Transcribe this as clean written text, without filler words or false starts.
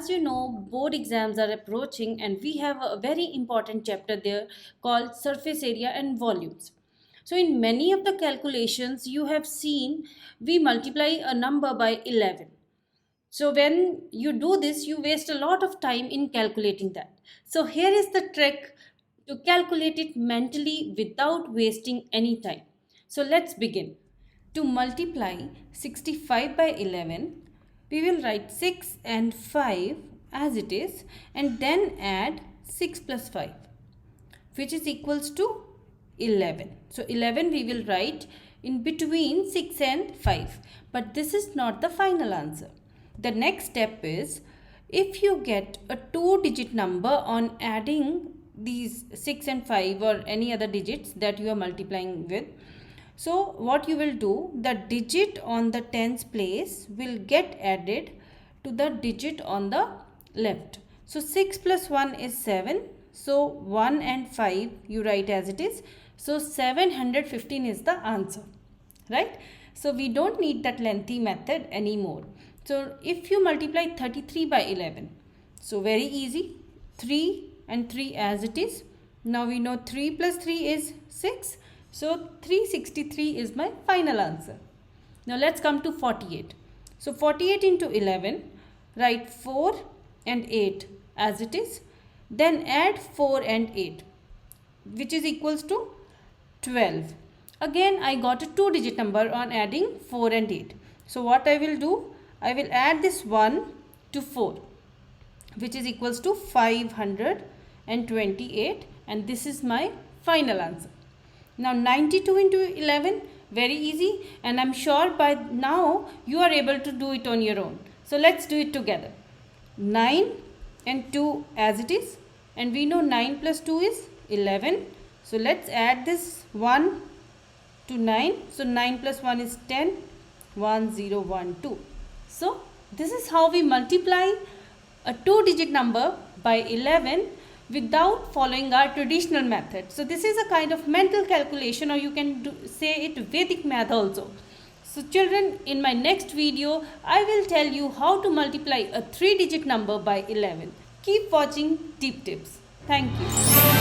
as you know, board exams are approaching, and we have a very important chapter there called surface area and volumes. So, in many of the calculations, you have seen we multiply a number by 11. So, when you do this, you waste a lot of time in calculating that. So, here is the trick to calculate it mentally without wasting any time. So, let's begin. To multiply 65 by 11, we will write 6 and 5 as it is and then add 6 plus 5, which is equals to 11. So 11 we will write in between 6 and 5. But this is not the final answer. The next step is, if you get a 2-digit number on adding these 6 and 5 or any other digits that you are multiplying with, so what you will do, the digit on the tens place will get added to the digit on the left. So 6 plus 1 is 7. So 1 and 5 you write as it is. So 715 is the answer, right? So we don't need that lengthy method anymore. So if you multiply 33 by 11, so very easy, 3 and 3 as it is. Now we know 3 plus 3 is 6. So 363 is my final answer. Now let's come to 48. So 48 into 11, write 4 and 8 as it is. Then add 4 and 8, which is equals to 12. Again I got a 2-digit number on adding 4 and 8. So what I will do, I will add this 1 to 4, which is equals to 528, and this is my final answer. Now 92 into 11, very easy, and I'm sure by now you are able to do it on your own. So let's do it together. 9 and 2 as it is, and we know 9 plus 2 is 11. So let's add this 1 to 9. So 9 plus 1 is 10. 1012. So this is how we multiply a 2-digit number by 11 without following our traditional method. So this is a kind of mental calculation, or you can say it Vedic math also. So children, in my next video, I will tell you how to multiply a 3-digit number by 11. Keep watching Deep Tips. Thank you.